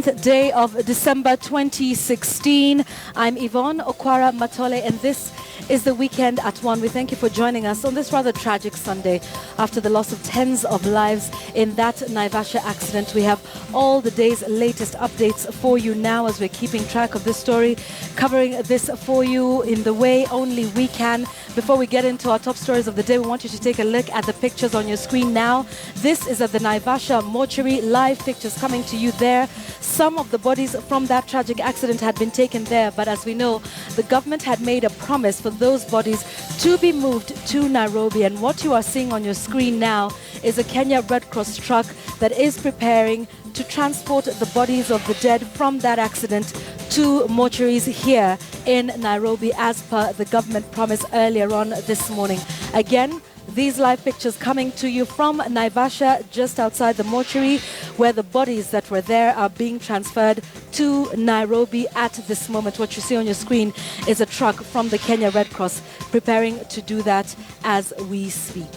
11th day of December 2016. I'm Yvonne Okwara Matole, and this is the Weekend at 1. We thank you for joining us on this rather tragic Sunday after the loss of tens of lives in that Naivasha accident. We have all the day's latest updates for you now as we're keeping track of this story, covering this for you in the way only we can. Before we get into our top stories of the day, we want you to take a look at the pictures on your screen now. This is at the Naivasha mortuary, live pictures coming to you there. Some of the bodies from that tragic accident had been taken there, but as we know, the government had made a promise for those bodies to be moved to Nairobi. And what you are seeing on your screen now is a Kenya Red Cross truck that is preparing to transport the bodies of the dead from that accident to mortuaries here in Nairobi, as per the government promise earlier on this morning. Again, these live pictures coming to you from Naivasha, just outside the mortuary, where the bodies that were there are being transferred to Nairobi at this moment. What you see on your screen is a truck from the Kenya Red Cross preparing to do that as we speak.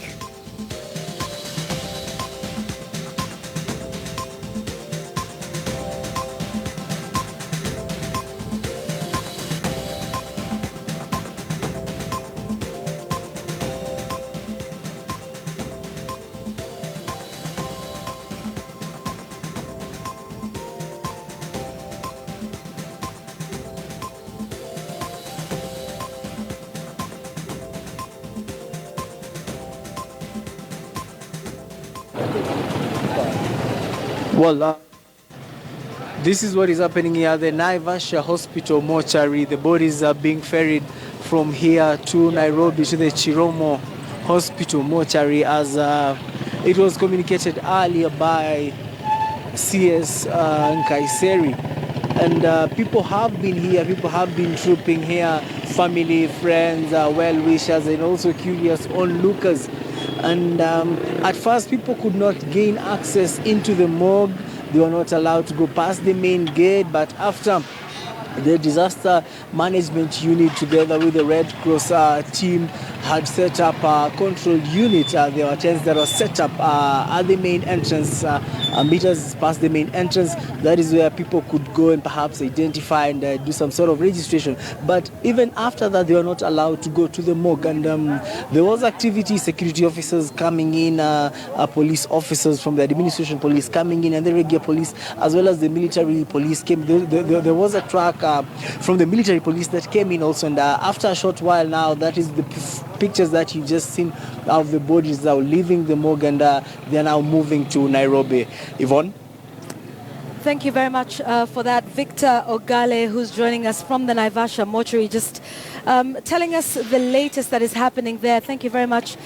Well, this is what is happening here at the Naivasha Hospital mortuary. The bodies are being ferried from here to Nairobi to the Chiromo Hospital mortuary, as it was communicated earlier by CS Nkaiseri. And people have been here, people have been trooping here, family, friends, well-wishers, and also curious onlookers. And at first, people could not gain access into the morgue. They were not allowed to go past the main gate. But after the disaster management unit, together with the Red Cross team, had set up a control unit, there were tents that were set up at the main entrance, meters past the main entrance. That is where people could go and perhaps identify and do some sort of registration. But even after that, they were not allowed to go to the morgue. And there was activity, security officers coming in, police officers from the administration police coming in, and the regular police, as well as the military police came. There was a truck from the military police that came in also. And after a short while now, that is the pictures that you've just seen of the bodies now leaving the morgue, and they're now moving to Nairobi. Yvonne? Thank you very much for that. Victor Ogale, who's joining us from the Naivasha mortuary, just telling us the latest that is happening there. Thank you very much,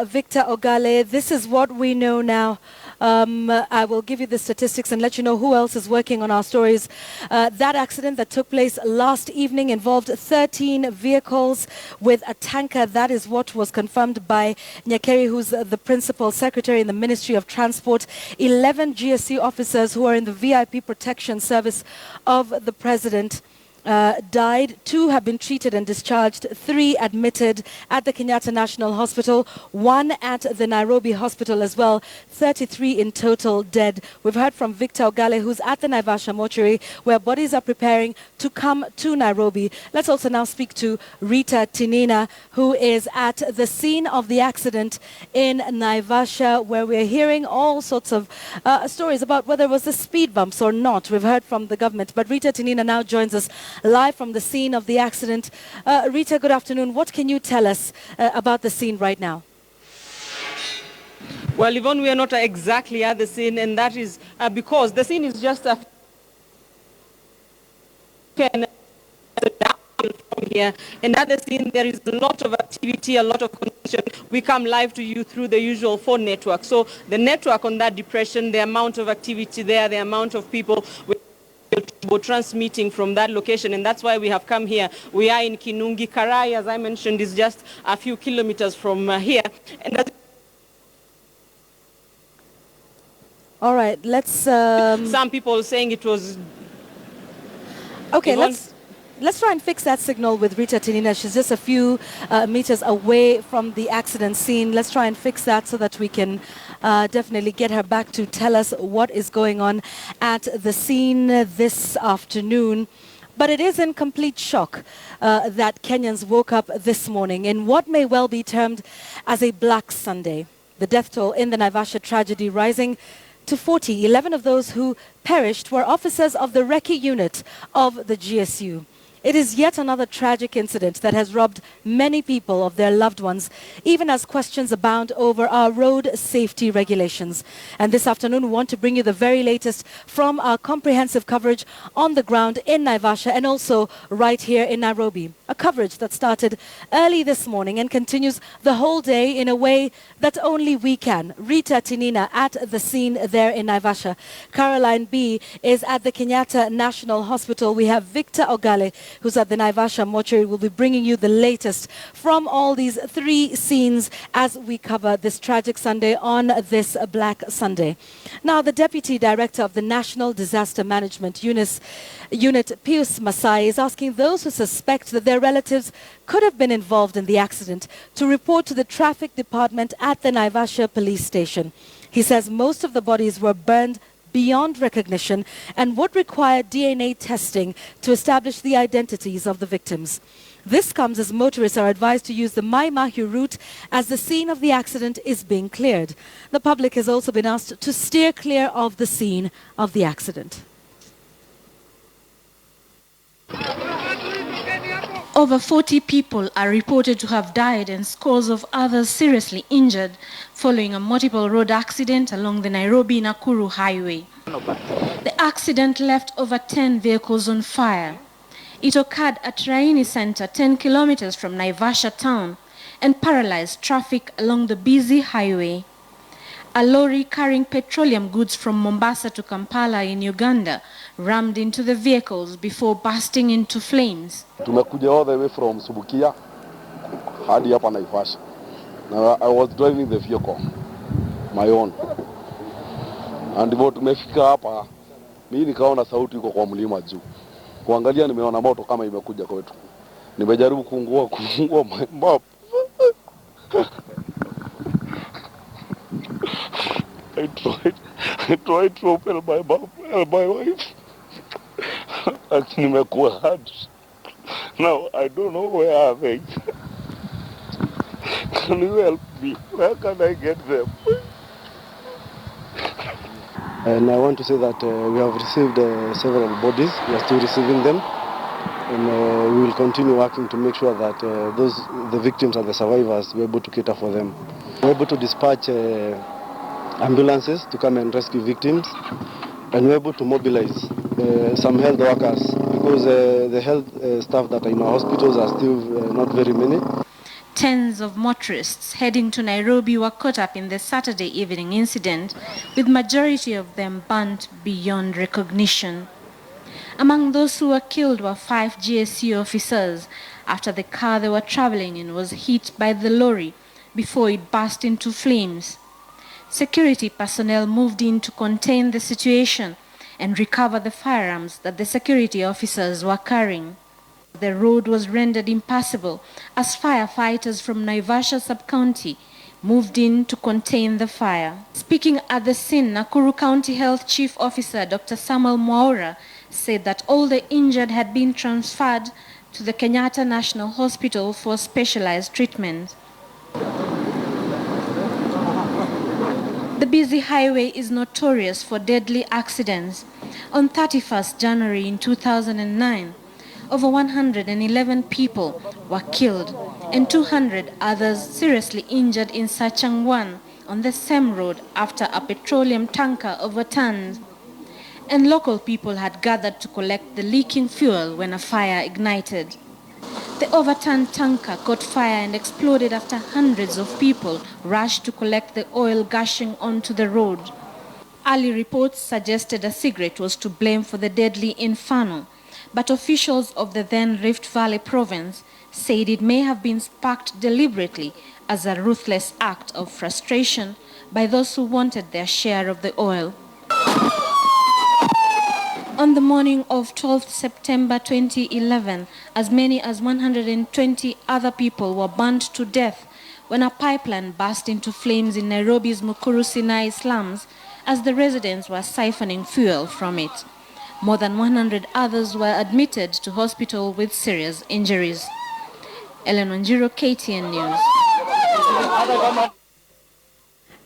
Victor Ogale. This is what we know now. I will give you the statistics and let you know who else is working on our stories. That accident that took place last evening involved 13 vehicles with a tanker. That is what was confirmed by Nyakeri, who's the principal secretary in the Ministry of Transport. 11 GSC officers who are in the VIP protection service of the president died. 2 have been treated and discharged. 3 admitted at the Kenyatta National Hospital. 1 at the Nairobi Hospital as well. 33 in total dead. We've heard from Victor Ogale, who's at the Naivasha mortuary, where bodies are preparing to come to Nairobi. Let's also now speak to Rita Tinina, who is at the scene of the accident in Naivasha, where we're hearing all sorts of stories about whether it was the speed bumps or not. We've heard from the government, but Rita Tinina now joins us live from the scene of the accident. Rita, good afternoon. What can you tell us about the scene right now? Well, Yvonne, we are not exactly at the scene, and that is because the scene is just a from here. And at the scene, there is a lot of activity, a lot of connection. We come live to you through the usual phone network. So the network on that depression, the amount of activity there, the amount of people we're transmitting from that location, and that's why we have come here. We are in Kinungi. Karai, as I mentioned, is just a few kilometers from here. And all right, let's... Some people saying it was... Okay, let's try and fix that signal with Rita Tinina. She's just a few meters away from the accident scene. Let's try and fix that so that we can definitely get her back to tell us what is going on at the scene this afternoon. But it is in complete shock that Kenyans woke up this morning in what may well be termed as a Black Sunday. The death toll in the Naivasha tragedy rising to 40. 11 of those who perished were officers of the recce unit of the GSU. It is yet another tragic incident that has robbed many people of their loved ones, even as questions abound over our road safety regulations. And this afternoon, we want to bring you the very latest from our comprehensive coverage on the ground in Naivasha and also right here in Nairobi. A coverage that started early this morning and continues the whole day in a way that only we can. Rita Tinina at the scene there in Naivasha. Caroline B. is at the Kenyatta National Hospital. We have Victor Ogale, who's at the Naivasha mortuary. Will be bringing you the latest from all these three scenes as we cover this tragic Sunday on this Black Sunday. Now, the Deputy Director of the National Disaster Management Unit, Pius Masai, is asking those who suspect that their relatives could have been involved in the accident to report to the Traffic Department at the Naivasha Police Station. He says most of the bodies were burned beyond recognition and would require DNA testing to establish the identities of the victims. This comes as motorists are advised to use the Mai Mahiu route as the scene of the accident is being cleared. The public has also been asked to steer clear of the scene of the accident. Over 40 people are reported to have died and scores of others seriously injured following a multiple road accident along the Nairobi-Nakuru highway. The accident left over 10 vehicles on fire. It occurred at Raini Center, 10 kilometers from Naivasha town, and paralyzed traffic along the busy highway. A lorry carrying petroleum goods from Mombasa to Kampala in Uganda rammed into the vehicles before bursting into flames. Tumekuja all the way from Subukia hadi hapa Naivasha. Now I was driving the vehicle, my own. And before tumefika hapa, mimi nikaona sauti iko kwa mlima juu. Kuangalia nimeona moto kama imekuja kwetu. Nimejaribu kufungua my map. I tried to open my mouth, my wife. Nimekuwa hard. Now I don't know where are they. Can you help me? Where can I get them? And I want to say that we have received several bodies. We are still receiving them. And we will continue working to make sure that the victims and the survivors, we're able to cater for them. We're able to dispatch ambulances to come and rescue victims. And we're able to mobilize some health workers because the health staff that are in our hospitals are still not very many. Tens of motorists heading to Nairobi were caught up in the Saturday evening incident, with majority of them burnt beyond recognition. Among those who were killed were 5 GSU officers after the car they were traveling in was hit by the lorry before it burst into flames. Security personnel moved in to contain the situation and recover the firearms that the security officers were carrying. The road was rendered impassable as firefighters from Naivasha sub-county moved in to contain the fire. Speaking at the scene, Nakuru County Health Chief Officer Dr. Samuel Mwaura said that all the injured had been transferred to the Kenyatta National Hospital for specialized treatment. The busy highway is notorious for deadly accidents. On 31st January in 2009, over 111 people were killed and 200 others seriously injured in Sachangwan on the same road after a petroleum tanker overturned. And local people had gathered to collect the leaking fuel when a fire ignited. The overturned tanker caught fire and exploded after hundreds of people rushed to collect the oil gushing onto the road. Early reports suggested a cigarette was to blame for the deadly inferno, but officials of the then Rift Valley province said it may have been sparked deliberately as a ruthless act of frustration by those who wanted their share of the oil. On the morning of 12th September 2011, as many as 120 other people were burned to death when a pipeline burst into flames in Nairobi's Mukuru Sinai slums as the residents were siphoning fuel from it. More than 100 others were admitted to hospital with serious injuries. Ellen Wanjiru, KTN News.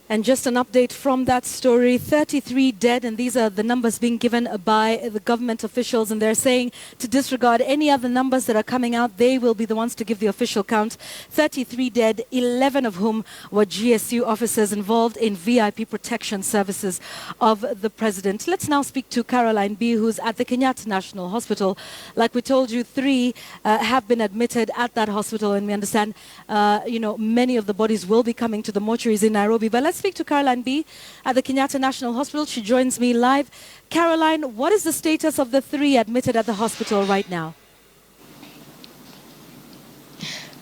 And just an update from that story, 33 dead, and these are the numbers being given by the government officials, and they're saying to disregard any other numbers that are coming out. They will be the ones to give the official count. 33 dead, 11 of whom were GSU officers involved in VIP protection services of the president. Let's now speak to Caroline B., who's at the Kenyatta National Hospital. Like we told you, 3 have been admitted at that hospital, and we understand, many of the bodies will be coming to the mortuaries in Nairobi. But let's speak to Caroline B. at the Kenyatta National Hospital. She joins me live. Caroline, what is the status of the 3 admitted at the hospital right now?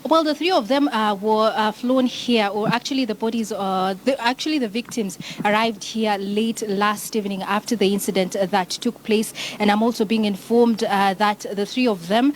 Well, the 3 of them were flown here, or actually the bodies, the victims arrived here late last evening after the incident that took place. And I'm also being informed that the 3 of them,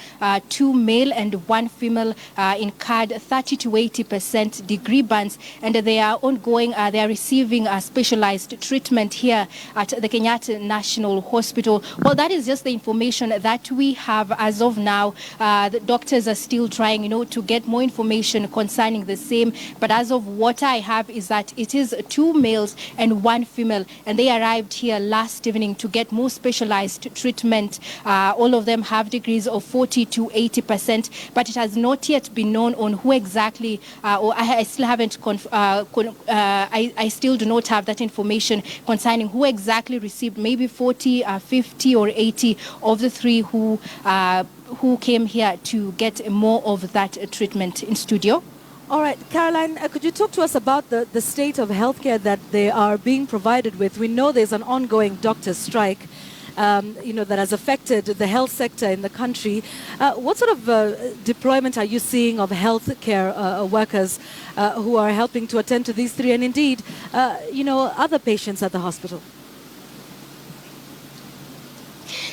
2 male and 1 female, incurred 30 to 80% degree burns, and they are ongoing. They are receiving specialized treatment here at the Kenyatta National Hospital. Well, that is just the information that we have as of now. The doctors are still trying, to get more information concerning the same, but as of what I have is that it is 2 males and 1 female, and they arrived here last evening to get more specialized treatment. All of them have degrees of 40 to 80%, but it has not yet been known on who exactly, or I still haven't, I still do not have that information concerning who exactly received maybe 40, 50 or 80 of the 3 who came here to get more of that treatment in studio. All right, Caroline, could you talk to us about the state of healthcare that they are being provided with? We know there's an ongoing doctor strike, that has affected the health sector in the country. What sort of deployment are you seeing of healthcare workers who are helping to attend to these 3 and indeed, other patients at the hospital?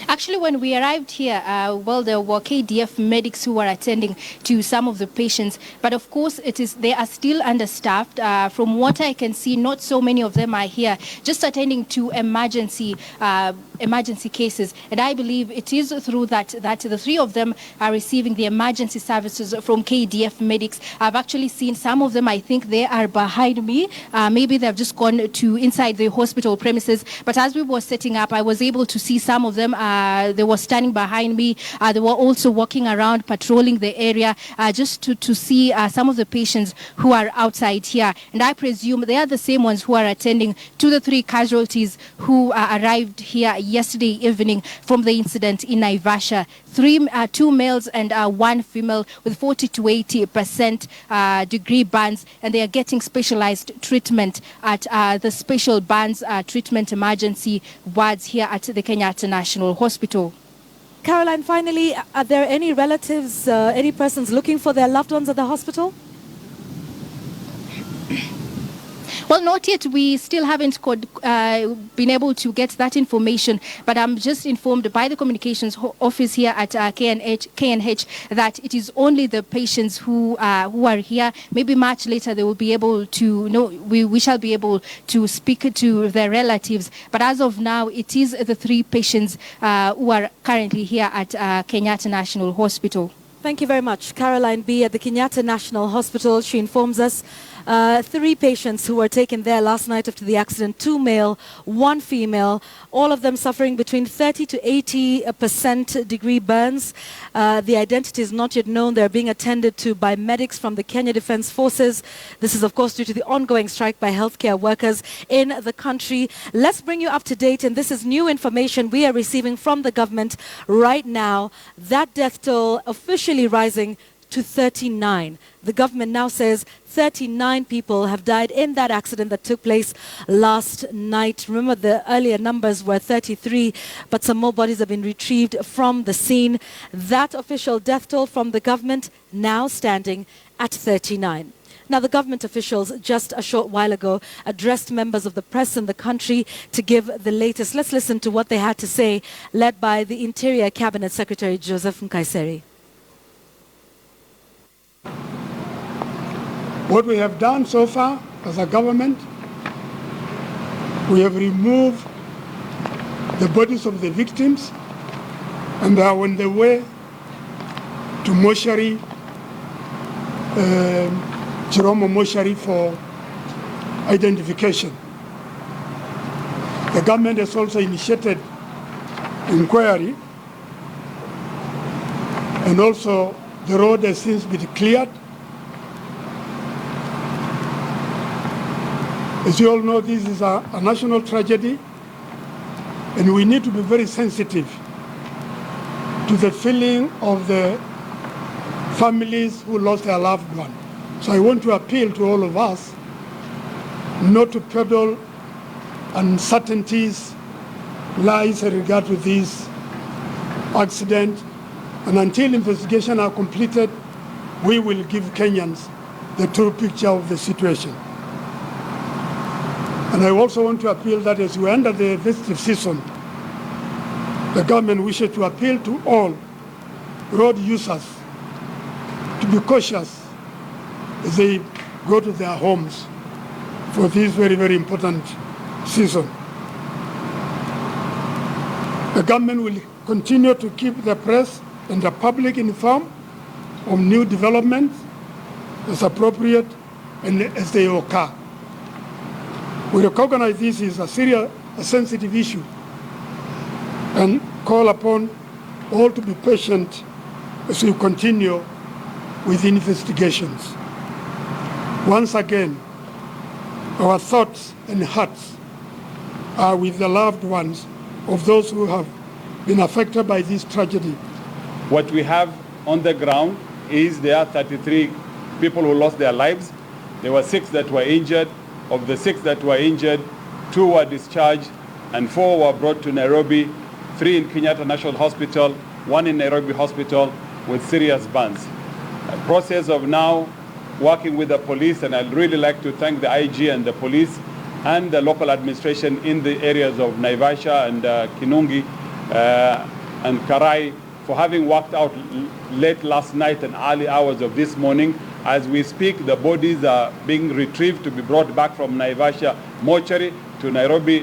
Actually, when we arrived here, there were KDF medics who were attending to some of the patients. But of course, they are still understaffed. From what I can see, not so many of them are here, just attending to emergency cases. And I believe it is through that the 3 of them are receiving the emergency services from KDF medics. I've actually seen some of them. I think they are behind me. Maybe they've just gone to inside the hospital premises. But as we were setting up, I was able to see some of them. They were standing behind me. They were also walking around, patrolling the area, just to see some of the patients who are outside here. And I presume they are the same ones who are attending to the 3 casualties who arrived here yesterday evening from the incident in Naivasha. 2 males and 1 female with 40 to 80% degree burns, and they are getting specialized treatment at the special burns treatment emergency wards here at the Kenyatta National Hospital. Caroline, finally, are there any relatives, any persons looking for their loved ones at the hospital? Well, not yet. We still haven't been able to get that information, but I'm just informed by the communications office here at KNH that it is only the patients who are here. Maybe much later they will be able to we shall be able to speak to their relatives. But as of now, it is the 3 patients who are currently here at Kenyatta National Hospital. Thank you very much. Caroline B. at the Kenyatta National Hospital. She informs us 3 patients who were taken there last night after the accident, 2 male, 1 female, all of them suffering between 30 to 80% degree burns. The identity is not yet known. They're being attended to by medics from the Kenya Defense Forces. This is, of course, due to the ongoing strike by healthcare workers in the country. Let's bring you up to date, and this is new information we are receiving from the government right now. That death toll officially rising to 39. The government now says 39 people have died in that accident that took place last night. Remember, the earlier numbers were 33, but some more bodies have been retrieved from the scene. That official death toll from the government now standing at 39. Now, Now, the government officials just a short while ago addressed members of the press in the country to give the latest. Let's listen to what they had to say, led by the Interior Cabinet Secretary Joseph Nkaiseri. What we have done so far as a government, we have removed the bodies of the victims and they are on the way to mortuary, Chiromo mortuary for identification. The government has also initiated inquiry and also the road has since been cleared. As you all know, this is a national tragedy and we need to be very sensitive to the feeling of the families who lost their loved one. So I want to appeal to all of us not to peddle uncertainties, lies in regard to this accident, and until investigations are completed, we will give Kenyans the true picture of the situation. And I also want to appeal that as we enter the festive season, the government wishes to appeal to all road users to be cautious as they go to their homes for this very, very important season. The government will continue to keep the press and the public informed of new developments as appropriate and as they occur. We recognize this is a serious, sensitive issue and call upon all to be patient as we continue with investigations. Once again, our thoughts and hearts are with the loved ones of those who have been affected by this tragedy. What we have on the ground is there are 33 people who lost their lives. There were 6 that were injured. Of the 6 that were injured, 2 were discharged and 4 were brought to Nairobi, 3 in Kenyatta National Hospital, 1 in Nairobi Hospital with serious burns. A process of now working with the police, and I'd really like to thank the IG and the police and the local administration in the areas of Naivasha and Kinungi and Karai for having worked out late last night and early hours of this morning. As we speak, the bodies are being retrieved to be brought back from Naivasha mortuary to Nairobi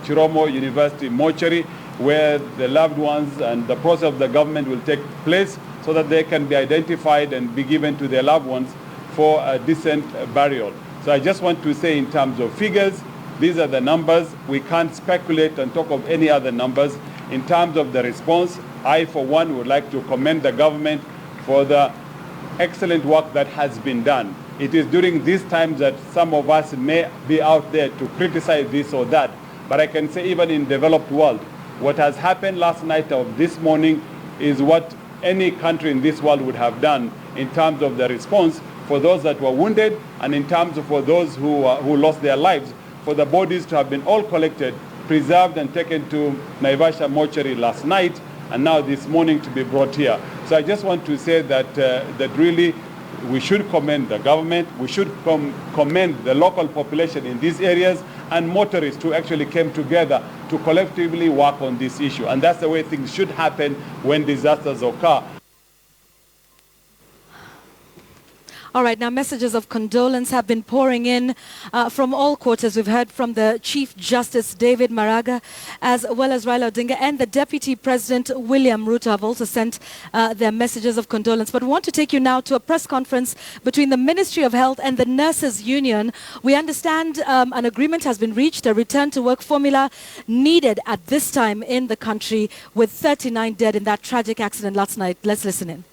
Chiromo University mortuary, where the loved ones and the process of the government will take place so that they can be identified and be given to their loved ones for a decent burial. So I just want to say in terms of figures, these are the numbers. We can't speculate and talk of any other numbers. In terms of the response, I for one would like to commend the government for the excellent work that has been done. It is during these times that some of us may be out there to criticize this or that, but I can say even in developed world, what has happened last night or this morning is what any country in this world would have done in terms of the response for those that were wounded and in terms of for those who lost their lives, for the bodies to have been all collected, preserved and taken to Naivasha mortuary last night and now this morning to be brought here. So I just want to say that that really we should commend the government, we should commend the local population in these areas and motorists who actually came together to collectively work on this issue. And that's the way things should happen when disasters occur. All right, now messages of condolence have been pouring in from all quarters. We've heard from the Chief Justice David Maraga, as well as Raila Odinga, and the Deputy President William Ruto have also sent their messages of condolence. But we want to take you now to a press conference between the Ministry of Health and the Nurses Union. We understand an agreement has been reached, a return to work formula needed at this time in the country, with 39 dead in that tragic accident last night. Let's listen in.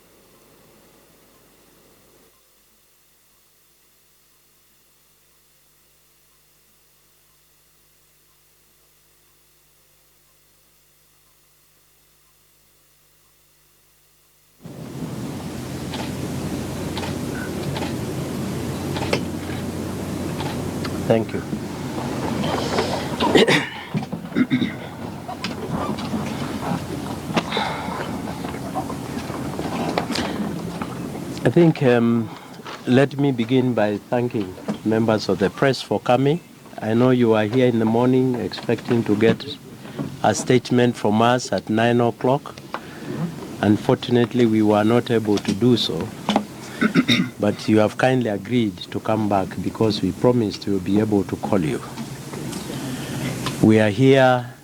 Thank you. I think Let me begin by thanking members of the press for coming. I know you are here in the morning expecting to get a statement from us at 9 o'clock. Unfortunately, we were not able to do so, but you have kindly agreed to come back because we promised we will be able to call you. We are here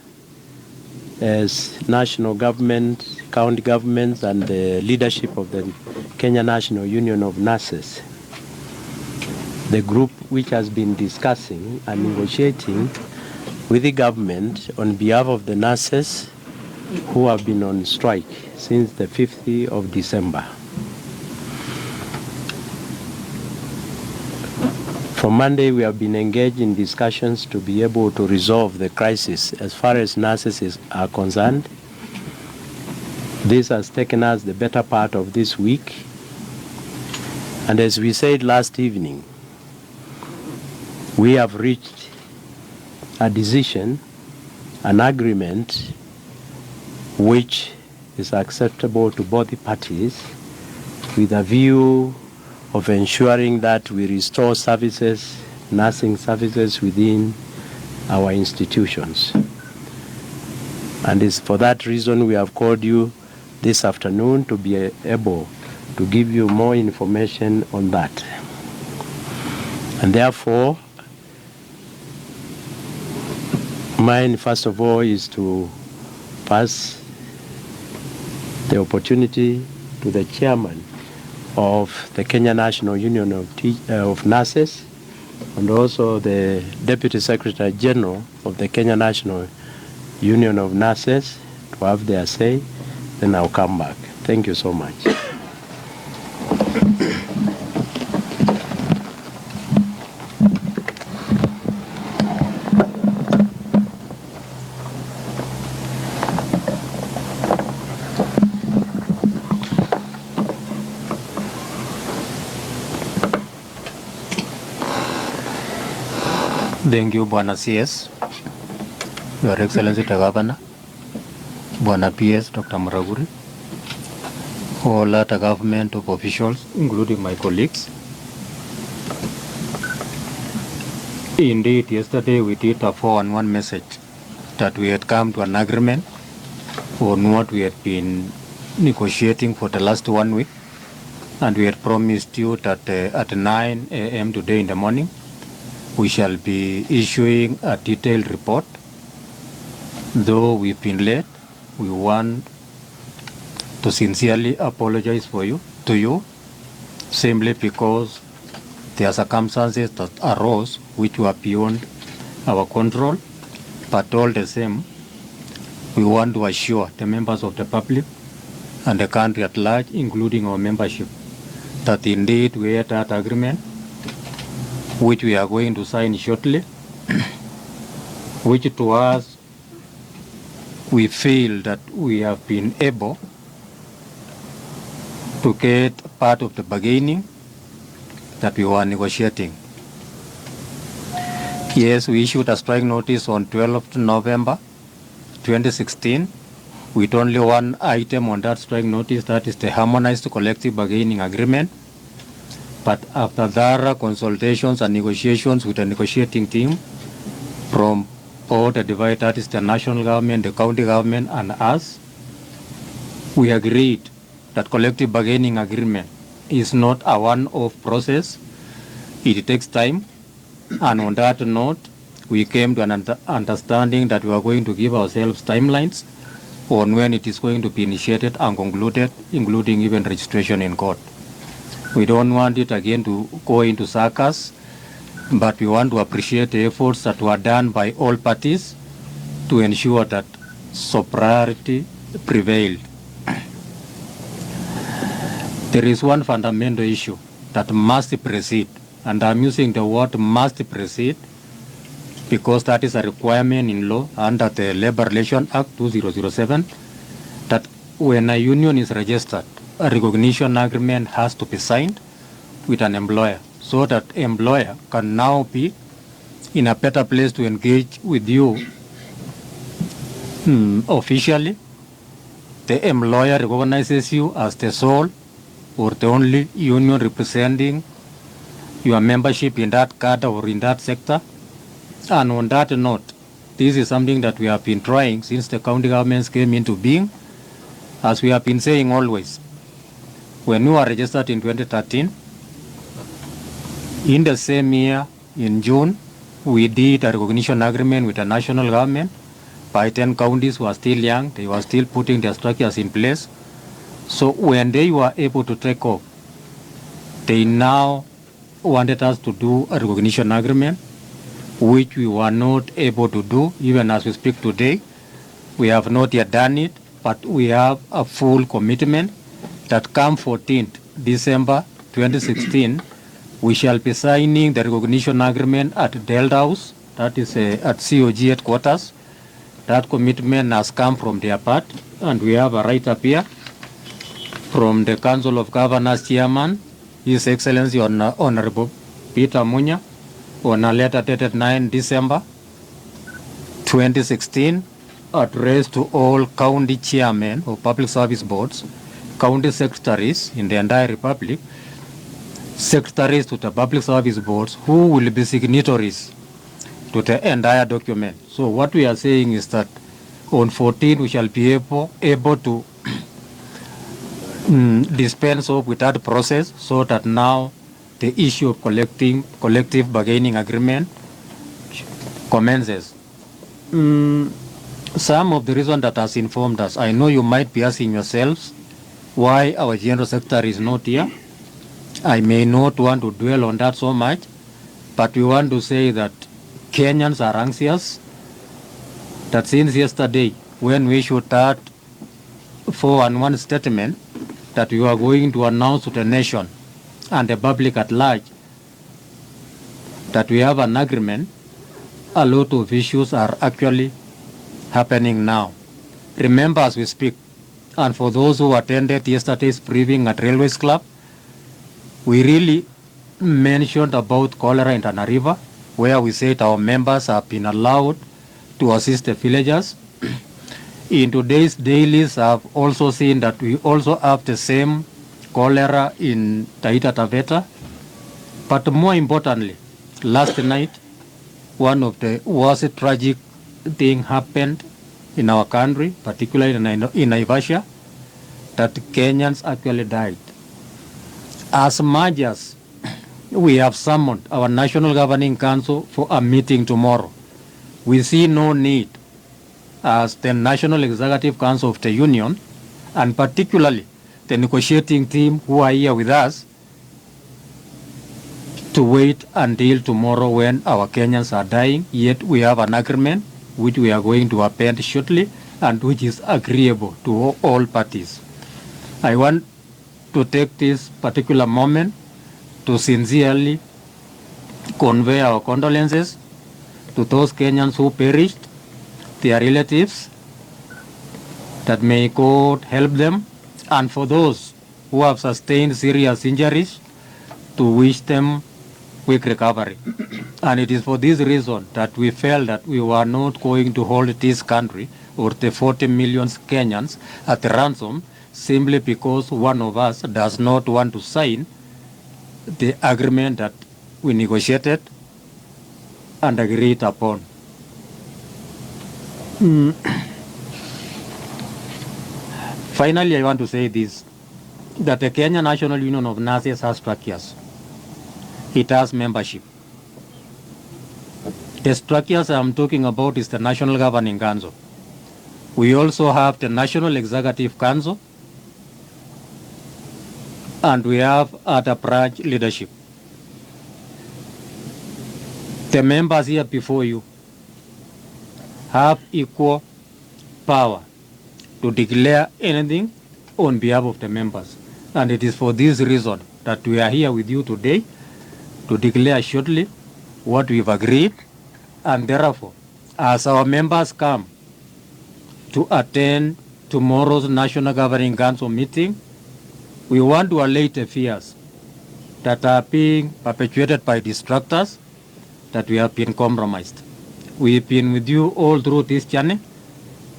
as national government, county governments, and the leadership of the Kenya National Union of Nurses, the group which has been discussing and negotiating with the government on behalf of the nurses who have been on strike since the 5th of December. From Monday, we have been engaged in discussions to be able to resolve the crisis as far as nurses are concerned. This has taken us the better part of this week. And as we said last evening, we have reached a decision, an agreement, which is acceptable to both the parties with a view of ensuring that we restore services, nursing services within our institutions. And it's for that reason we have called you this afternoon to be able to give you more information on that. And therefore, mine, first of all, is to pass the opportunity to the chairman of the Kenya National Union of Nurses and also the Deputy Secretary General of the Kenya National Union of Nurses to have their say. Then I'll come back. Thank you so much. Thank you, Bwana CS, Your Excellency the Governor, Bwana PS, Dr. Muraguri, all other government of officials, including my colleagues. Indeed, yesterday we did a 4-on-1 message that we had come to an agreement on what we had been negotiating for the last 1 week, and we had promised you that at 9 a.m. today in the morning, we shall be issuing a detailed report. Though we've been late, we want to sincerely apologize to you, simply because there are circumstances that arose which were beyond our control. But all the same, we want to assure the members of the public and the country at large, including our membership, that indeed we had that agreement, which we are going to sign shortly, which to us, we feel that we have been able to get part of the bargaining that we were negotiating. Yes, we issued a strike notice on 12th November 2016 with only one item on that strike notice, that is the harmonized collective bargaining agreement. But after thorough consultations and negotiations with the negotiating team from all the divide, that is the national government, the county government, and us, we agreed that collective bargaining agreement is not a one-off process. It takes time. And on that note, we came to an understanding that we are going to give ourselves timelines on when it is going to be initiated and concluded, including even registration in court. We don't want it again to go into circus, but we want to appreciate the efforts that were done by all parties to ensure that sobriety prevailed. There is one fundamental issue that must precede, and I'm using the word must precede because that is a requirement in law under the Labor Relations Act 2007, that when a union is registered, a recognition agreement has to be signed with an employer so that employer can now be in a better place to engage with you officially. The employer recognizes you as the sole or the only union representing your membership in that cadre or in that sector. And on that note, this is something that we have been trying since the county governments came into being. As we have been saying always, when we were registered in 2013, in the same year, in June, we did a recognition agreement with the national government. By 10 counties who are still young, they were still putting their structures in place. So when they were able to take off, they now wanted us to do a recognition agreement, which we were not able to do. Even as we speak today, we have not yet done it, but we have a full commitment that come 14th December 2016, we shall be signing the recognition agreement at Delta House, that is at COG headquarters. That commitment has come from their part, and we have a write-up here from the Council of Governors Chairman, His Excellency Honorable Peter Munya, on a letter dated 9 December 2016, addressed to all county chairmen of public service boards, county secretaries in the entire republic, secretaries to the public service boards who will be signatories to the entire document. So what we are saying is that on 14 we shall be able to dispense with that process, so that now the issue of collective bargaining agreement commences. Some of the reason that has informed us, I know you might be asking yourselves why our General Secretary is not here. I may not want to dwell on that so much, but we want to say that Kenyans are anxious that since yesterday, when we issued that 411 statement that we are going to announce to the nation and the public at large that we have an agreement, a lot of issues are actually happening now. Remember as we speak, and for those who attended yesterday's briefing at Railways Club, we really mentioned about cholera in Tana River, where we said our members have been allowed to assist the villagers. In today's dailies, I've also seen that we also have the same cholera in Taita Taveta. But more importantly, last night, one of the worst tragic thing happened in our country, particularly in Naivasha, that Kenyans actually died. As much as we have summoned our National Governing Council for a meeting tomorrow, we see no need as the National Executive Council of the Union, and particularly the negotiating team who are here with us, to wait until tomorrow when our Kenyans are dying. Yet we have an agreement which we are going to append shortly and which is agreeable to all parties. I want to take this particular moment to sincerely convey our condolences to those Kenyans who perished, their relatives, that may God help them, and for those who have sustained serious injuries, to wish them quick recovery. And it is for this reason that we felt that we were not going to hold this country or the 40 million Kenyans at ransom simply because one of us does not want to sign the agreement that we negotiated and agreed upon. Finally, I want to say this, that the Kenya National Union of Nurses has structures. It has membership. The structures I'm talking about is the National Governing Council. We also have the National Executive Council, and we have other branch leadership. The members here before you have equal power to declare anything on behalf of the members. And it is for this reason that we are here with you today to declare shortly what we've agreed. And therefore, as our members come to attend tomorrow's National Governing Council meeting, we want to allay the fears that are being perpetuated by distractors, that we have been compromised. We've been with you all through this journey.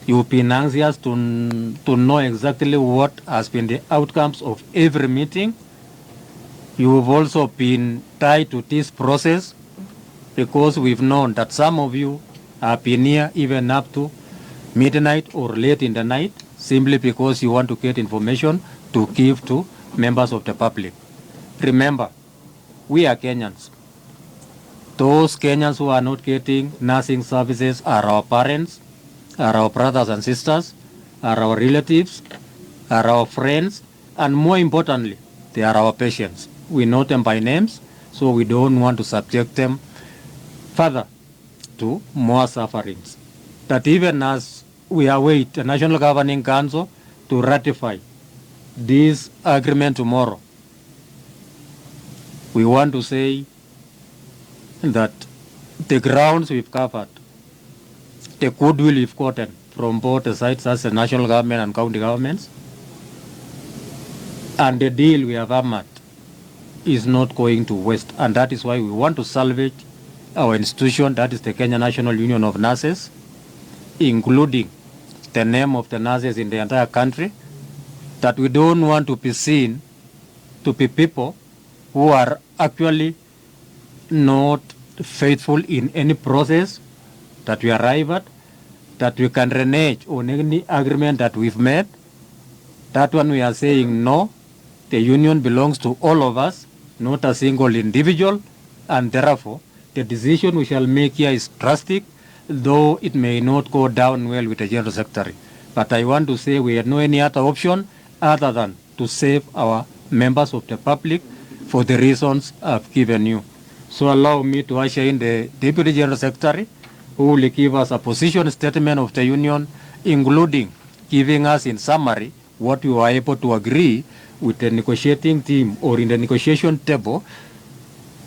You've been anxious to know exactly what has been the outcomes of every meeting. You've also been tied to this process because we've known that some of you have been here even up to midnight or late in the night simply because you want to get information to give to members of the public. Remember, we are Kenyans. Those Kenyans who are not getting nursing services are our parents, are our brothers and sisters, are our relatives, are our friends, and more importantly, they are our patients. We know them by names, so we don't want to subject them further to more sufferings. That even as we await the National Governing Council to ratify this agreement tomorrow, we want to say that the grounds we've covered, the goodwill we've gotten from both the sides as the national government and county governments, and the deal we have hammered is not going to waste. And that is why we want to salvage our institution, that is the Kenya National Union of Nurses, including the name of the nurses in the entire country, that we don't want to be seen to be people who are actually not faithful in any process that we arrive at, that we can renege on any agreement that we've made. That one we are saying no, the union belongs to all of us, not a single individual, and therefore the decision we shall make here is drastic, though it may not go down well with the General Secretary. But I want to say we had no any other option other than to save our members of the public for the reasons I've given you. So allow me to usher in the Deputy General Secretary, who will give us a position statement of the union, including giving us in summary what we were able to agree with the negotiating team or in the negotiation table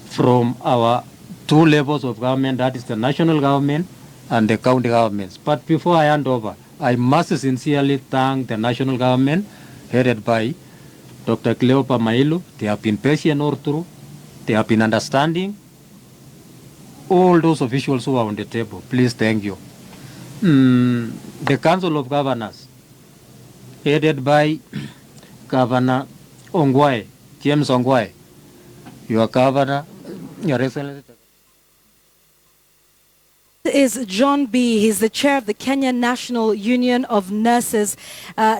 from our two levels of government, that is the national government and the county governments. But before I hand over, I must sincerely thank the national government headed by Dr. Cleopa Mailu. They have been patient all through. They have been understanding. All those officials who are on the table, please thank you. The Council of Governors, headed by Governor Ongwae, James Ongwae, your governor, your excellency. Is John B. He's the chair of the Kenya National Union of Nurses.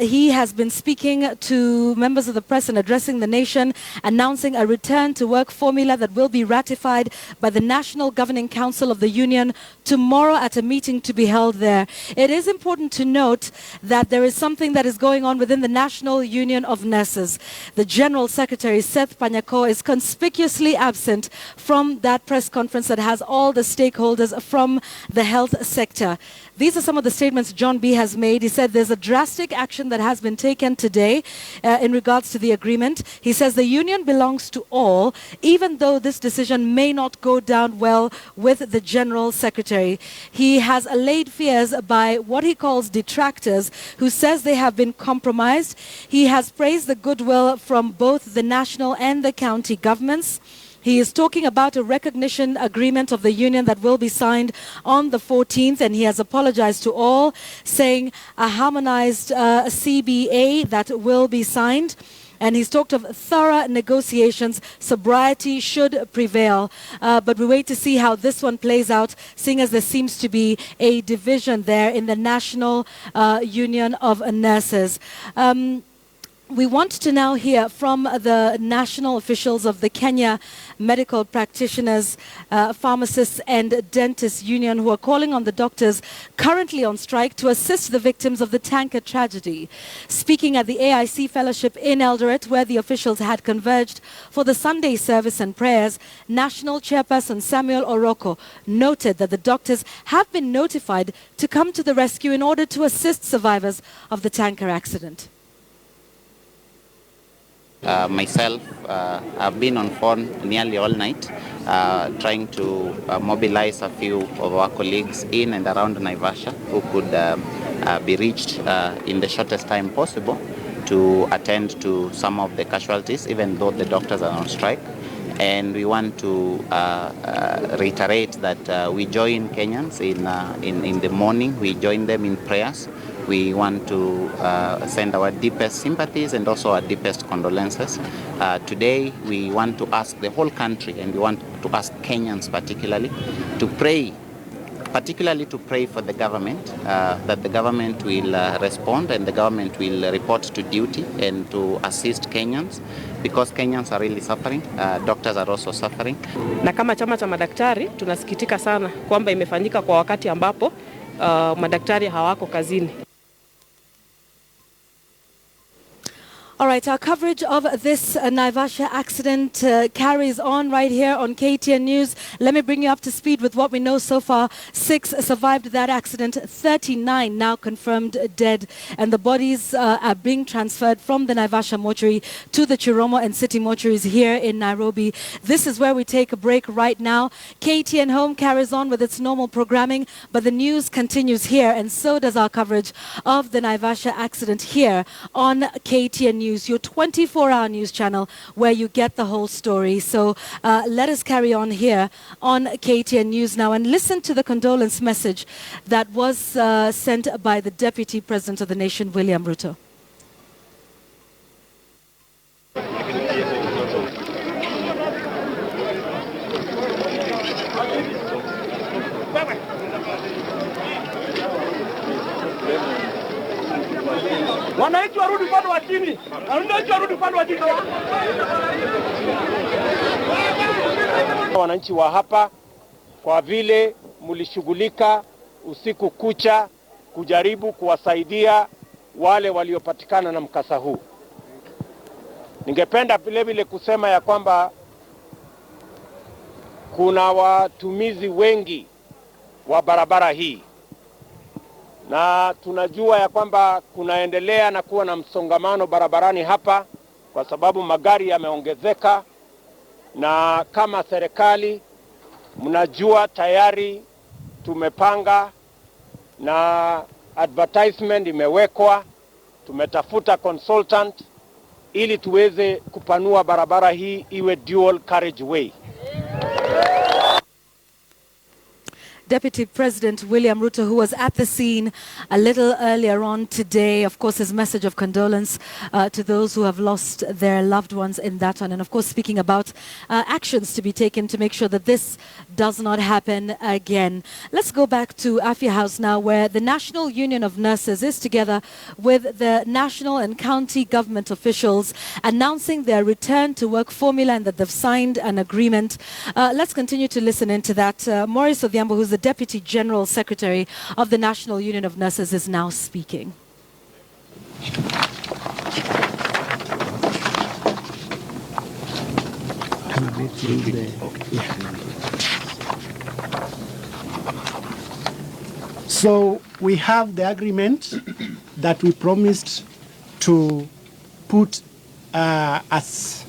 He has been speaking to members of the press and addressing the nation, announcing a return to work formula that will be ratified by the National Governing Council of the Union tomorrow at a meeting to be held there. It is important to note that there is something that is going on within the National Union of Nurses. The General Secretary, Seth Panyako, is conspicuously absent from that press conference that has all the stakeholders from the health sector. These are some of the statements John B. has made. He said there's a drastic action that has been taken today in regards to the agreement. He says the union belongs to all, even though this decision may not go down well with the General Secretary. He has allayed fears by what he calls detractors who says they have been compromised. He has praised the goodwill from both the national and the county governments. He is talking about a recognition agreement of the union that will be signed on the 14th, and he has apologized to all, saying a harmonized CBA that will be signed. And he's talked of thorough negotiations. Sobriety should prevail. But we wait to see how this one plays out, seeing as there seems to be a division there in the National Union of Nurses. We want to now hear from the national officials of the Kenya Medical Practitioners, Pharmacists and Dentists Union, who are calling on the doctors currently on strike to assist the victims of the tanker tragedy. Speaking at the AIC Fellowship in Eldoret, where the officials had converged for the Sunday service and prayers, National Chairperson Samuel Oroko noted that the doctors have been notified to come to the rescue in order to assist survivors of the tanker accident. Myself, I've been on phone nearly all night trying to mobilize a few of our colleagues in and around Naivasha who could be reached in the shortest time possible to attend to some of the casualties, even though the doctors are on strike. And we want to reiterate that we join Kenyans in the morning. We join them in prayers we want to send our deepest sympathies and also our deepest condolences. Today, we want to ask the whole country, and we want to ask Kenyans particularly, to pray, particularly to pray for the government, that the government will respond and the government will report to duty and to assist Kenyans, because Kenyans are really suffering. Doctors are also suffering. Na kama chama cha madaktari tunasikitika sana kwamba imefanyika kwa wakati ambapo madaktari hawako kazini. All right, our coverage of this Naivasha accident carries on right here on KTN News. Let me bring you up to speed with what we know so far. 6 survived that accident, 39 now confirmed dead, and the bodies are being transferred from the Naivasha mortuary to the Chiromo and City mortuaries here in Nairobi. This is where we take a break right now. KTN Home carries on with its normal programming, but the news continues here, and so does our coverage of the Naivasha accident here on KTN News, your 24-hour news channel where you get the whole story. So let us carry on here on KTN News now and listen to the condolence message that was sent by the Deputy President of the nation, William Ruto. Wananchi warudi upande wa chini. Wananchi warudi upande wa chini. Wananchi wa hapa, kwa vile mlishughulika usiku kucha kujaribu kuwasaidia wale waliopatikana na mkasa huu. Ningependa vile vile kusema ya kwamba kuna watumizi wengi wa barabara hii, na tunajua ya kwamba kunaendelea na kuwa na msongamano barabarani hapa kwa sababu magari yameongezeka, na kama serikali mnajua tayari tumepanga na advertisement imewekwa, tumetafuta consultant ili tuweze kupanua barabara hii iwe dual carriageway. Deputy President William Ruto, who was at the scene a little earlier on today, of course, his message of condolence to those who have lost their loved ones in that one. And of course, speaking about actions to be taken to make sure that this does not happen again. Let's go back to Afya House now, where the National Union of Nurses is together with the national and county government officials announcing their return to work formula and that they've signed an agreement. Let's continue to listen into that. Maurice Odhiambo, who's the Deputy General Secretary of the National Union of Nurses, is now speaking. So we have the agreement that we promised to put as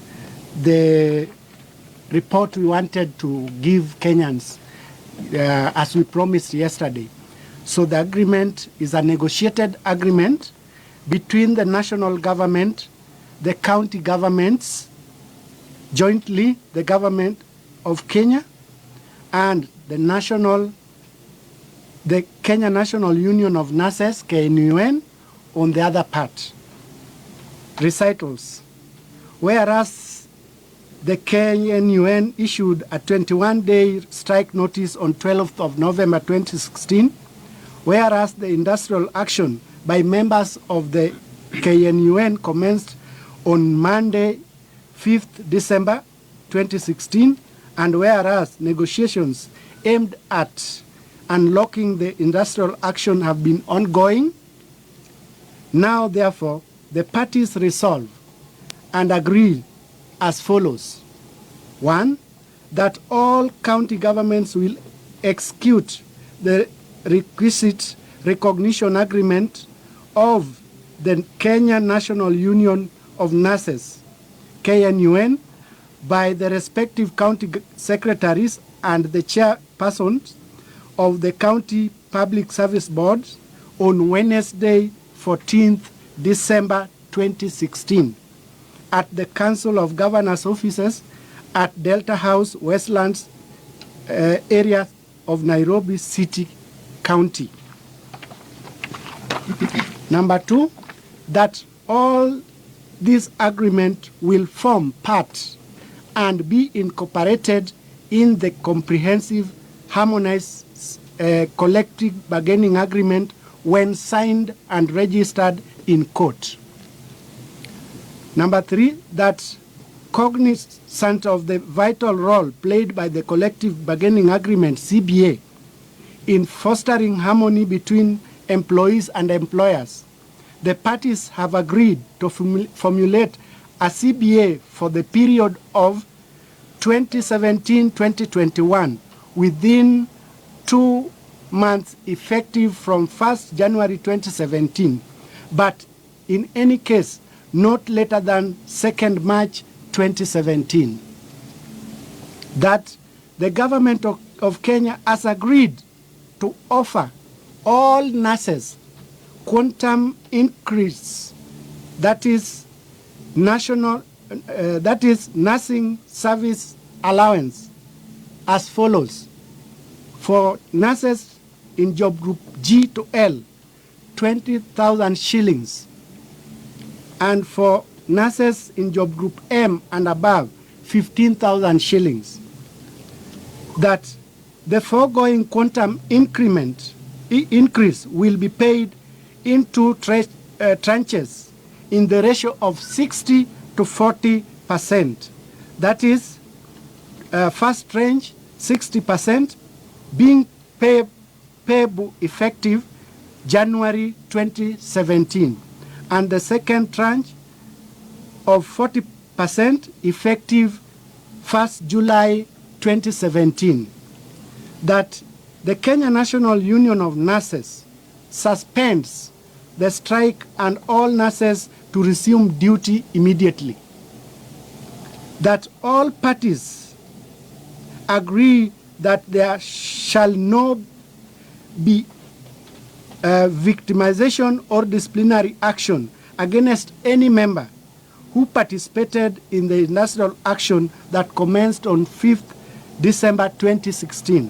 the report we wanted to give Kenyans as we promised yesterday. So the agreement is a negotiated agreement between the national government, the county governments, jointly the government of Kenya, and the Kenya National Union of Nurses, KNUN, on the other part. Recitals. Whereas the KNUN issued a 21-day strike notice on 12th of November 2016, whereas the industrial action by members of the KNUN commenced on Monday, 5th December 2016, and whereas negotiations aimed at unlocking the industrial action have been ongoing, now therefore the parties resolve and agree as follows. 1, that all county governments will execute the requisite recognition agreement of the Kenya National Union of Nurses, KNUN, by the respective county secretaries and the chairpersons of the county public service boards on Wednesday, 14th December 2016. At the Council of Governors offices at Delta House, Westlands area of Nairobi City County. Number 2, that all this agreement will form part and be incorporated in the comprehensive harmonized collective bargaining agreement when signed and registered in court. Number 3, that cognizant of the vital role played by the collective bargaining agreement, CBA, in fostering harmony between employees and employers, the parties have agreed to formulate a CBA for the period of 2017-2021 within 2 months effective from 1st January 2017, but in any case not later than 2nd March 2017. That the government of Kenya has agreed to offer all nurses quantum increase, that is national, that is nursing service allowance, as follows: for nurses in job group G to L, 20,000 shillings, and for nurses in job group M and above, 15,000 shillings. That the foregoing quantum increase will be paid in 2 tranches in the ratio of 60 to 40%. That is, first tranche 60% being payable effective January 2017, and the second tranche of 40% effective 1st July 2017. That the Kenya National Union of Nurses suspends the strike and all nurses to resume duty immediately. That all parties agree that there shall not be victimization or disciplinary action against any member who participated in the industrial action that commenced on 5th December 2016.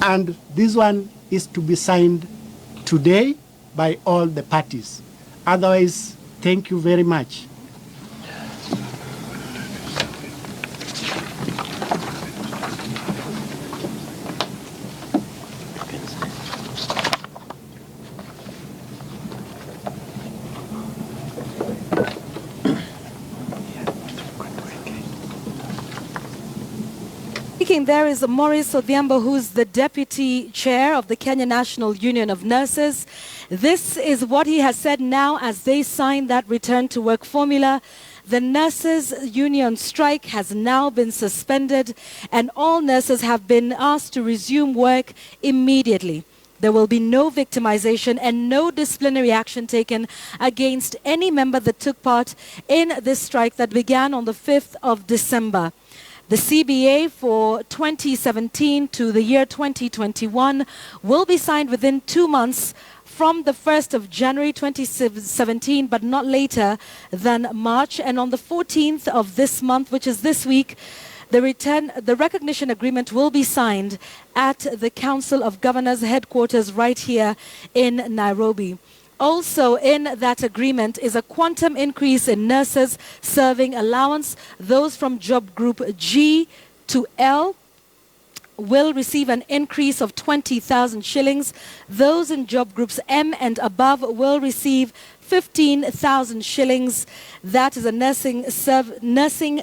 And this one is to be signed today by all the parties. Otherwise, thank you very much. There is Maurice Odhiambo, who's the Deputy Chair of the Kenya National Union of Nurses. This is what he has said now as they sign that return to work formula. The nurses' union strike has now been suspended and all nurses have been asked to resume work immediately. There will be no victimization and no disciplinary action taken against any member that took part in this strike that began on the 5th of December. The CBA for 2017 to the year 2021 will be signed within 2 months from the 1st of January 2017, but not later than March. And on the 14th of this month, which is this week, the recognition agreement will be signed at the Council of Governors headquarters right here in Nairobi. Also in that agreement is a quantum increase in nurses serving allowance. Those from job group G to L will receive an increase of 20,000 shillings. Those in job groups M and above will receive 15,000 shillings. That is a nursing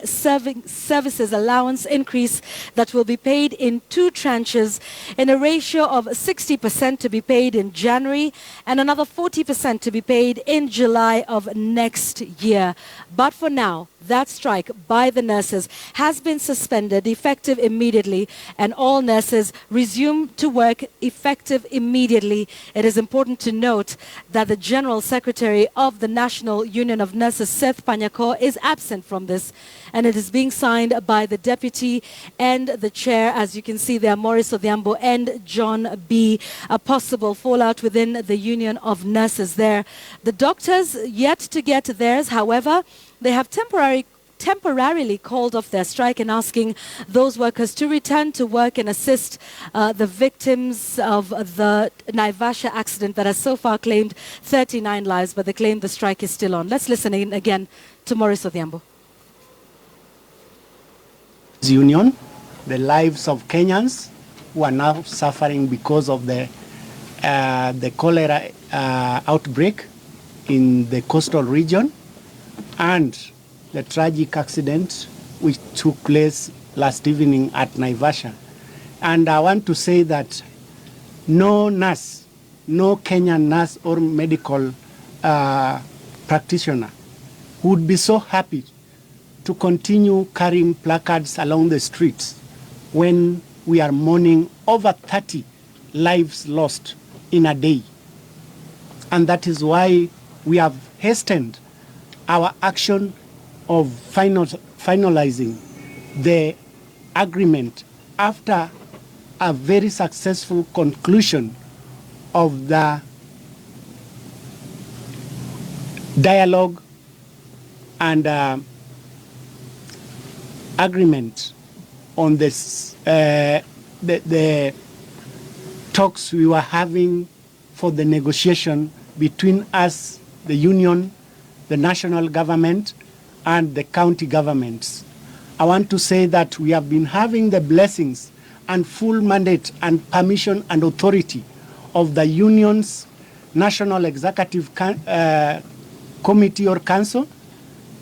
services allowance increase that will be paid in 2 tranches in a ratio of 60% to be paid in January and another 40% to be paid in July of next year. But for now, that strike by the nurses has been suspended effective immediately and all nurses resume to work effective immediately. It is important to note that the General Secretary of the National Union of Nurses, Seth Panyako, is absent from this, and it is being signed by the Deputy and the Chair. As you can see there, Maurice Odhiambo and John B. A possible fallout within the Union of Nurses there. The doctors yet to get theirs, however, they have temporary temporarily called off their strike and asking those workers to return to work and assist the victims of the Naivasha accident that has so far claimed 39 lives, but they claim the strike is still on. Let's listen in again to Maurice Odhiambo. Union, the lives of Kenyans who are now suffering because of the cholera outbreak in the coastal region and the tragic accident which took place last evening at Naivasha. And I want to say that no nurse, no Kenyan nurse or medical practitioner would be so happy to continue carrying placards along the streets when we are mourning over 30 lives lost in a day. And that is why we have hastened our action of finalizing the agreement after a very successful conclusion of the dialogue and agreement on this, the talks we were having for the negotiation between us, the union, the national government, and the county governments. I want to say that we have been having the blessings and full mandate and permission and authority of the union's national executive committee or council.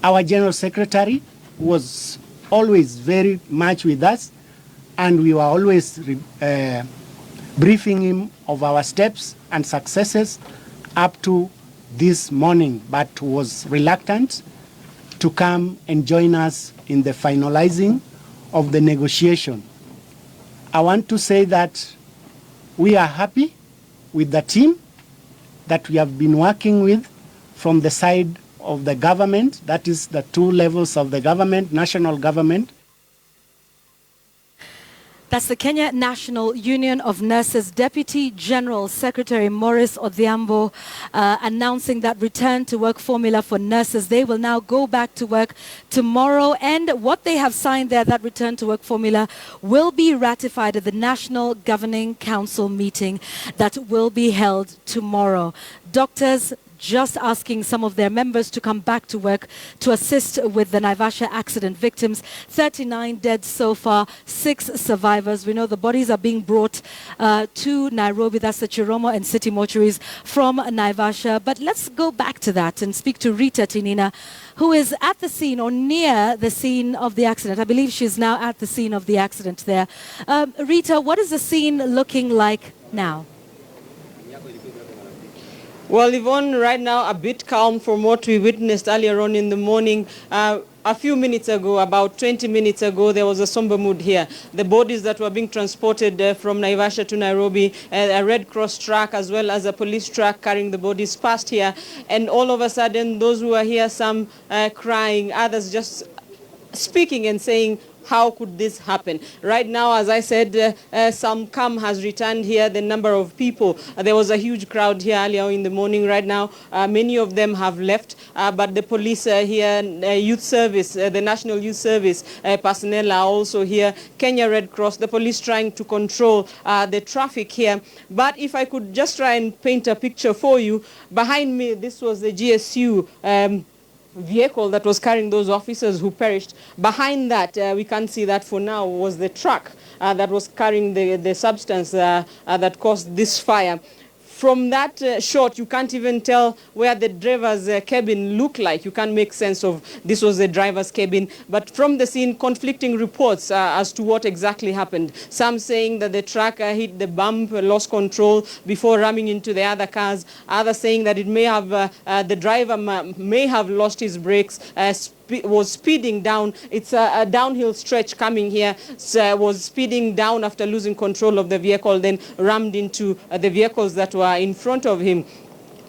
Our general secretary was always very much with us, and we were always briefing him of our steps and successes up to this morning, but was reluctant to come and join us in the finalizing of the negotiation. I want to say that we are happy with the team that we have been working with from the side of the government, that is the two levels of the government, national government. That's the Kenya National Union of Nurses Deputy General Secretary Maurice Odhiambo announcing that return to work formula for nurses. They will now go back to work tomorrow, and what they have signed there, that return to work formula, will be ratified at the National Governing Council meeting that will be held tomorrow. Doctors just asking some of their members to come back to work to assist with the Naivasha accident victims. 39 dead so far, 6 survivors. We know the bodies are being brought to Nairobi, that's the Chiromo and City mortuaries from Naivasha. But let's go back to that and speak to Rita Tinina, who is at the scene or near the scene of the accident. I believe she's now at the scene of the accident there. Rita, what is the scene looking like now? Well, Yvonne, right now a bit calm from what we witnessed earlier on in the morning. A few minutes ago, about 20 minutes ago, there was a somber mood here. The bodies that were being transported from Naivasha to Nairobi, a Red Cross truck as well as a police truck carrying the bodies passed here. And all of a sudden, those who were here, some crying, others just speaking and saying, how could this happen? Right now, as I said, some calm has returned here, the number of people. There was a huge crowd here earlier in the morning. Right now, many of them have left, but the police here, youth service, the National Youth Service personnel are also here, Kenya Red Cross, the police trying to control the traffic here. But if I could just try and paint a picture for you, behind me, this was the GSU vehicle that was carrying those officers who perished. Behind that, we can't see that for now, was the truck that was carrying the substance that caused this fire. From that shot, you can't even tell where the driver's cabin looked like. You can't make sense of this was the driver's cabin. But from the scene, conflicting reports as to what exactly happened. Some saying that the truck hit the bump, lost control before ramming into the other cars. Others saying that it may have, the driver may have lost his brakes, was speeding down. It's a downhill stretch coming here. Was speeding down after losing control of the vehicle, then rammed into the vehicles that were in front of him.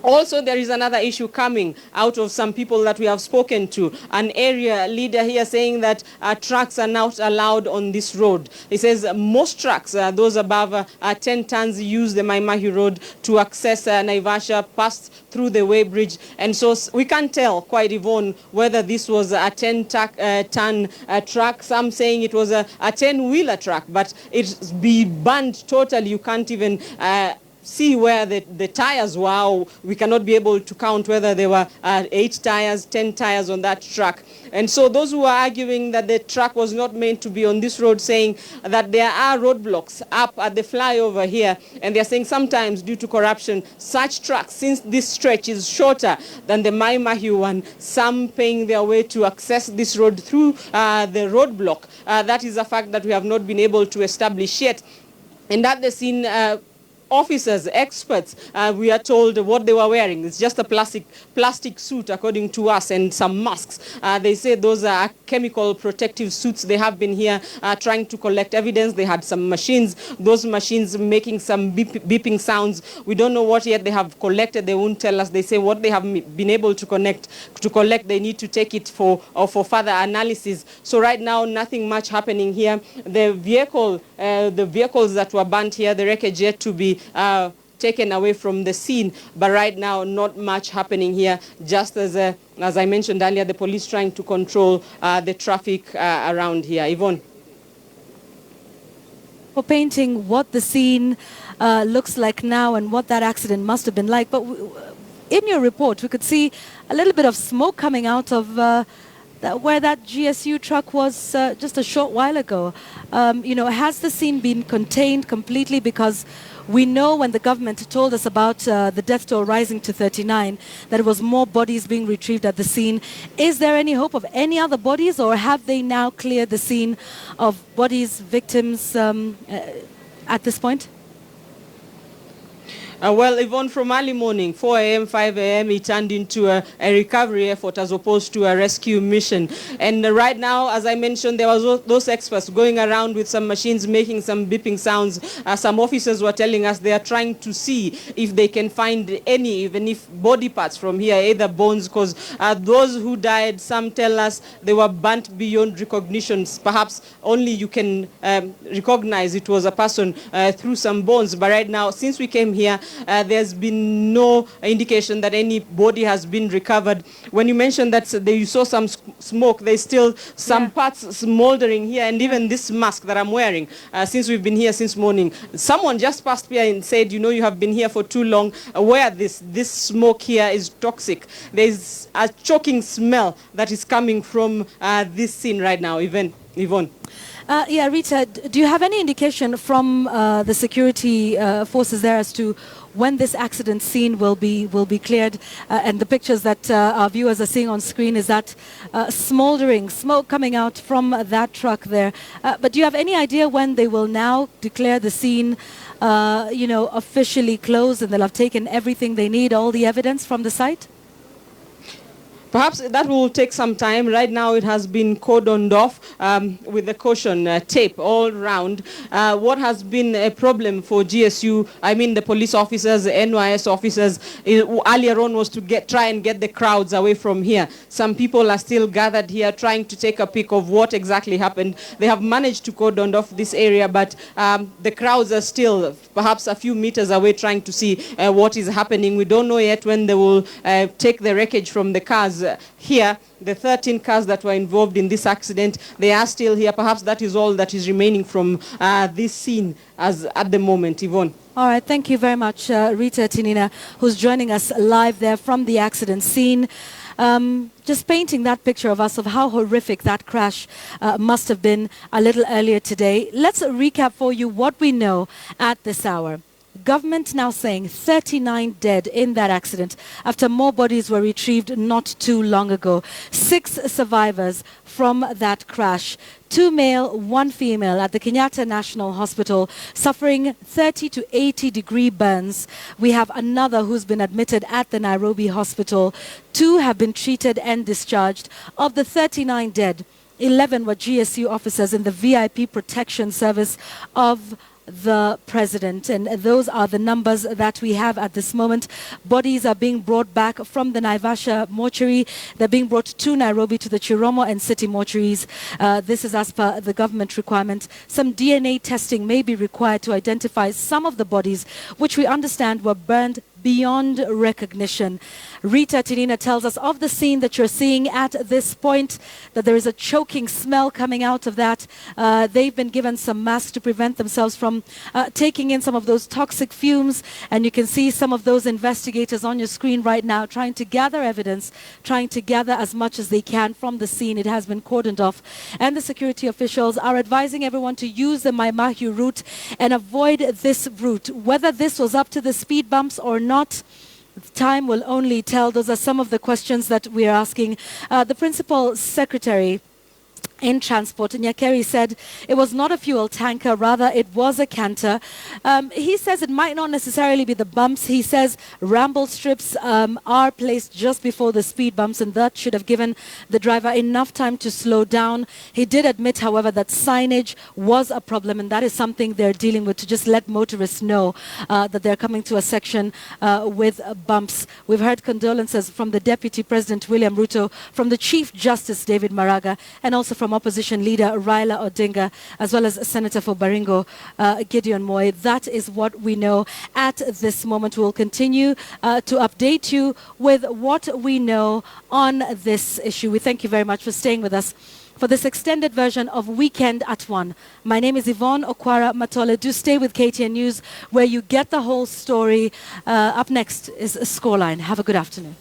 Also, there is another issue coming out of some people that we have spoken to. An area leader here saying that trucks are not allowed on this road. He says most trucks, those above 10 tons, use the Maimahi Road to access Naivasha, pass through the weighbridge. And so we can't tell, quite Yvonne, whether this was a 10-ton truck. Some saying it was a 10-wheeler truck, but it's be banned totally. You can't even see where the tires were. We cannot be able to count whether there were 8 tires, 10 tires on that truck. And so those who are arguing that the truck was not meant to be on this road, saying that there are roadblocks up at the flyover here, and they're saying sometimes due to corruption, such trucks, since this stretch is shorter than the Maimahi one, some paying their way to access this road through the roadblock. That is a fact that we have not been able to establish yet. And at the scene, officers, experts, we are told what they were wearing. It's just a plastic suit, according to us, and some masks. They say those are chemical protective suits. They have been here trying to collect evidence. They had some machines, those machines making some beeping sounds. We don't know what yet they have collected. They won't tell us. They say what they have been able to collect, they need to take it for further analysis. So right now, nothing much happening here. The vehicles that were burnt here, the wreckage yet to be taken away from the scene, but right now not much happening here, just as I mentioned earlier, the police trying to control the traffic around here. Yvonne. For painting what the scene looks like now and what that accident must have been like, but in your report we could see a little bit of smoke coming out of where that GSU truck was just a short while ago. Has the scene been contained completely? Because we know when the government told us about the death toll rising to 39, that it was more bodies being retrieved at the scene. Is there any hope of any other bodies, or have they now cleared the scene of bodies, victims at this point? Well, Yvonne, from early morning, 4 a.m., 5 a.m., it turned into a recovery effort as opposed to a rescue mission. And right now, as I mentioned, there was those experts going around with some machines making some beeping sounds. Some officers were telling us they are trying to see if they can find any, even if body parts from here, either bones, because those who died, some tell us they were burnt beyond recognition. Perhaps only you can recognize it was a person through some bones. But right now, since we came here, there's been no indication that any body has been recovered. When you mentioned that you saw some smoke, there's still some parts smoldering here, and even this mask that I'm wearing, since we've been here since morning, someone just passed here and said, you have been here for too long, wear this. This smoke here is toxic. There's a choking smell that is coming from this scene right now, Yvonne. Rita, do you have any indication from the security forces there as to when this accident scene will be cleared? And the pictures that our viewers are seeing on screen is that smoldering smoke coming out from that truck there. But do you have any idea when they will now declare the scene, officially closed, and they'll have taken everything they need, all the evidence from the site? Perhaps that will take some time. Right now it has been cordoned off with the caution tape all around. What has been a problem for GSU, the police officers, the NYS officers, earlier on was to try and get the crowds away from here. Some people are still gathered here trying to take a peek of what exactly happened. They have managed to cordon off this area, but the crowds are still perhaps a few meters away trying to see what is happening. We don't know yet when they will take the wreckage from the cars. Here, the 13 cars that were involved in this accident, they are still here. Perhaps that is all that is remaining from this scene as at the moment. Yvonne. All right, thank you very much, Rita Tinina, who's joining us live there from the accident scene. Just painting that picture of us of how horrific that crash must have been a little earlier today. Let's recap for you what we know at this hour. Government now saying 39 dead in that accident after more bodies were retrieved not too long ago. 6 survivors from that crash. 2 male, 1 female at the Kenyatta National Hospital suffering 30 to 80 degree burns. We have another who's been admitted at the Nairobi Hospital. 2 have been treated and discharged. Of the 39 dead, 11 were GSU officers in the VIP protection service of the president. And those are the numbers that we have at this moment. Bodies are being brought back from the Naivasha mortuary. They're being brought to Nairobi to the Chiromo and city mortuaries. This is as per the government requirement. Some DNA testing may be required to identify some of the bodies, which we understand were burned beyond recognition. Rita Tinina tells us of the scene that you're seeing at this point, that there is a choking smell coming out of that. They've been given some masks to prevent themselves from taking in some of those toxic fumes. And you can see some of those investigators on your screen right now trying to gather evidence, trying to gather as much as they can from the scene. It has been cordoned off. And the security officials are advising everyone to use the Maimahiu route and avoid this route. Whether this was up to the speed bumps or not, time will only tell. Those are some of the questions that we are asking. The principal secretary in transport, Nyakeri, said it was not a fuel tanker, rather it was a canter. He says it might not necessarily be the bumps. He says ramble strips are placed just before the speed bumps, and that should have given the driver enough time to slow down. He did admit, however, that signage was a problem, and that is something they're dealing with, to just let motorists know that they're coming to a section with bumps. We've heard condolences from the Deputy President William Ruto, from the Chief Justice David Maraga, and also from opposition leader Raila Odinga, as well as Senator for Baringo Gideon Moi. That is what we know at this moment. We'll continue to update you with what we know on this issue. We thank you very much for staying with us for this extended version of Weekend at 1. My name is Yvonne Okwara Matole. Do stay with KTN News, where you get the whole story. Up next is Scoreline. Have a good afternoon.